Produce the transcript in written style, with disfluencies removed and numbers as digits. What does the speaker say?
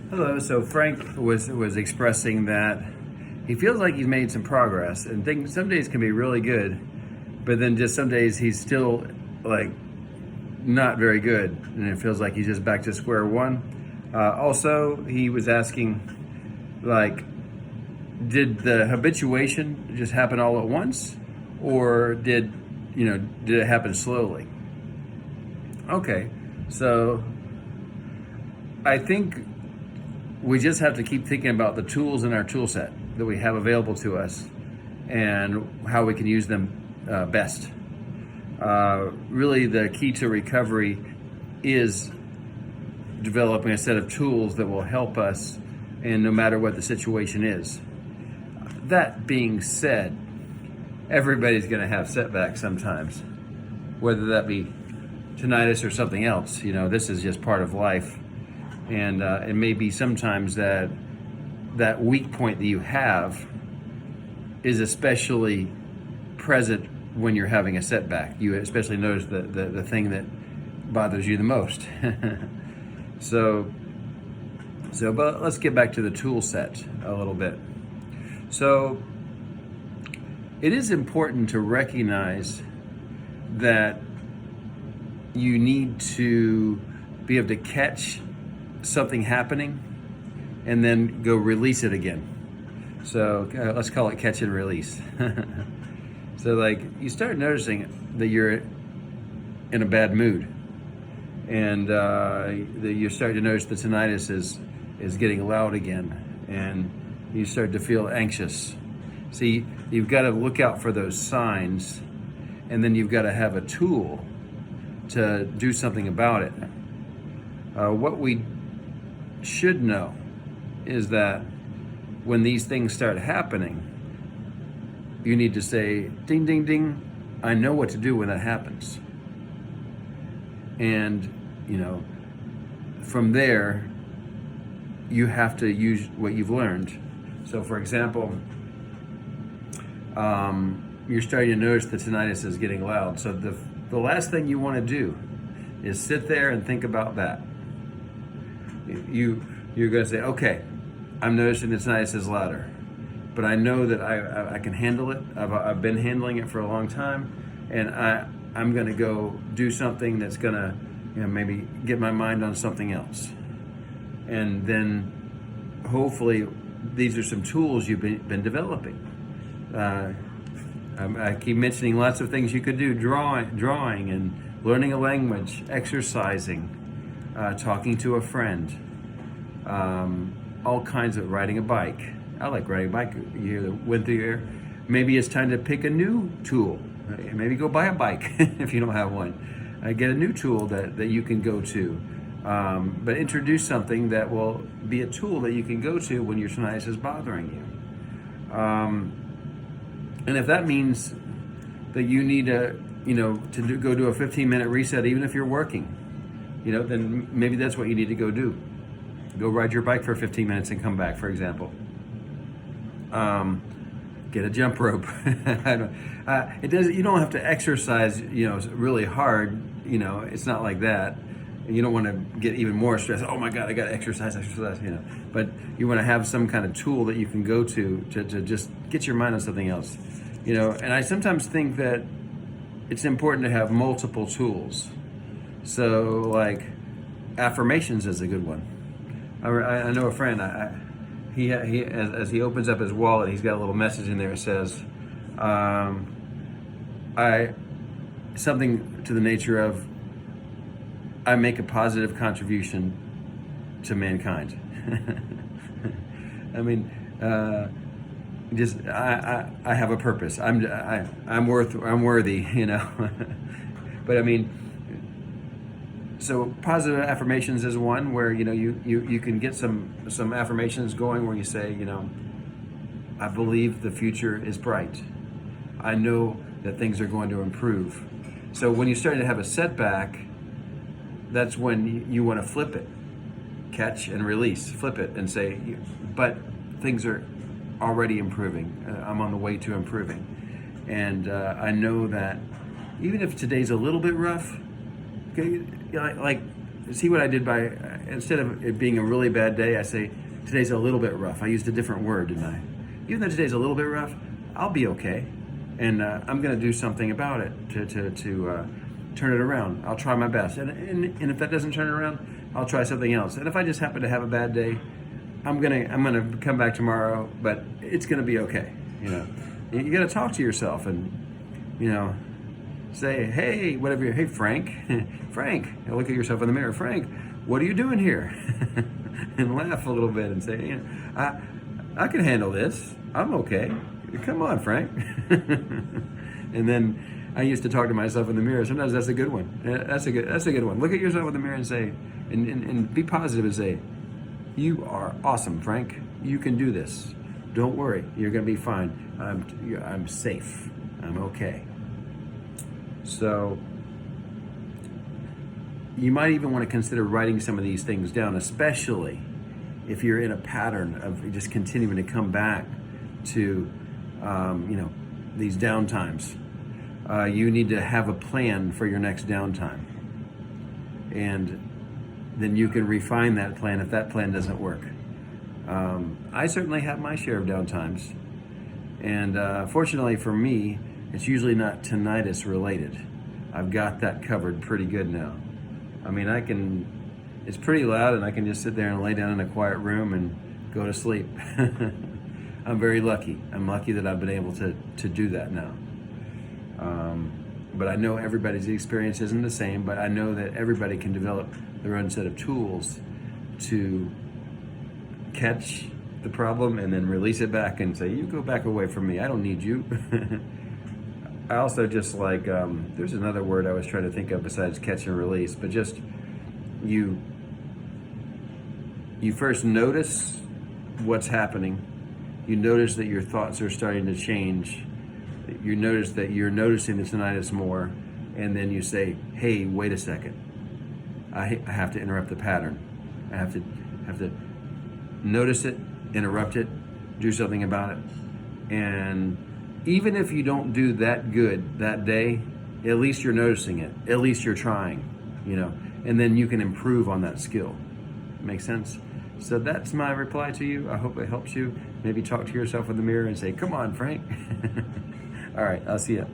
Hello. So Frank was expressing that he feels like he's made some progress, and things some days can be really good, but then just some days he's still like not very good, and it feels like he's just back to square one. Also, he was asking, like, did the habituation just happen all at once, or did it happen slowly? Okay, so I think we just have to keep thinking about the tools in our tool set that we have available to us and how we can use them best. Really, the key to recovery is developing a set of tools that will help us, and no matter what the situation is. That being said, everybody's going to have setbacks sometimes, whether that be tinnitus or something else. This is just part of life. And it may be sometimes that weak point that you have is especially present when you're having a setback. You especially notice the thing that bothers you the most. But let's get back to the tool set a little bit. So it is important to recognize that you need to be able to catch something happening and then go release it again. So let's call it catch and release. So like you start noticing that you're in a bad mood, and that you start to notice the tinnitus is getting loud again, and you start to feel anxious. See, you've got to look out for those signs, and then you've got to have a tool to do something about it. What we should know is that when these things start happening, you need to say, ding, ding, ding, I know what to do when that happens. And, from there, you have to use what you've learned. So, for example, you're starting to notice the tinnitus is getting loud. So the last thing you want to do is sit there and think about that. You're going to say, okay, I'm noticing the tinnitus is louder, but I know that I can handle it. I've been handling it for a long time, and I'm going to go do something that's going to maybe get my mind on something else. And then hopefully these are some tools you've been developing. I keep mentioning lots of things you could do: drawing and learning a language, exercising, talking to a friend, all kinds of riding a bike. I like riding a bike. You hear the wind through your ear. Maybe it's time to pick a new tool. Maybe go buy a bike if you don't have one. Get a new tool that you can go to. But introduce something that will be a tool that you can go to when your tinnitus is bothering you. And if that means that you need go do a 15-minute reset, even if you're working, then maybe that's what you need to go do. Go ride your bike for 15 minutes and come back, for example. Get a jump rope. It does. You don't have to exercise, really hard. It's not like that. You don't want to get even more stressed. Oh my God, I got to exercise. But you want to have some kind of tool that you can go to just get your mind on something else. And I sometimes think that it's important to have multiple tools. So like affirmations is a good one. I know a friend. He as he opens up his wallet, he's got a little message in there that says, something to the nature of, I make a positive contribution to mankind. I mean, I have a purpose. I'm worthy. But I mean, so positive affirmations is one where you can get some affirmations going where you say, I believe the future is bright. I know that things are going to improve. So when you start to have a setback, that's when you want to flip it, catch and release, flip it and say, but things are already improving. I'm on the way to improving. And I know that even if today's a little bit rough, okay, like see what I did by, instead of it being a really bad day, I say, today's a little bit rough. I used a different word, didn't I? Even though today's a little bit rough, I'll be okay. And I'm going to do something about it to turn it around. I'll try my best. And if that doesn't turn it around, I'll try something else. And if I just happen to have a bad day, I'm gonna come back tomorrow, but it's gonna be okay. You got to talk to yourself and say, hey, whatever. Hey, Frank, Frank. Look at yourself in the mirror. Frank, what are you doing here? And laugh a little bit and say, I can handle this. I'm okay. Come on, Frank. And then I used to talk to myself in the mirror. Sometimes that's a good one. That's a good one. Look at yourself in the mirror and say, and be positive and say, you are awesome, Frank. You can do this. Don't worry. You're going to be fine. I'm safe. I'm okay. So you might even want to consider writing some of these things down, especially if you're in a pattern of just continuing to come back to, these downtimes. You need to have a plan for your next downtime. And then you can refine that plan if that plan doesn't work. I certainly have my share of downtimes. And fortunately for me, it's usually not tinnitus related. I've got that covered pretty good now. I mean, it's pretty loud and I can just sit there and lay down in a quiet room and go to sleep. I'm very lucky. I'm lucky that I've been able to do that now. But I know everybody's experience isn't the same, but I know that everybody can develop their own set of tools to catch the problem and then release it back and say, you go back away from me. I don't need you. I also just like, there's another word I was trying to think of besides catch and release, but just you first notice what's happening. You notice that your thoughts are starting to change. You notice that you're noticing the tinnitus more, and then you say, hey, wait a second. I have to interrupt the pattern. I have to notice it, interrupt it, do something about it. And even if you don't do that good that day, at least you're noticing it. At least you're trying, and then you can improve on that skill. Make sense? So that's my reply to you. I hope it helps you. Maybe talk to yourself in the mirror and say, come on, Frank. All right, I'll see you.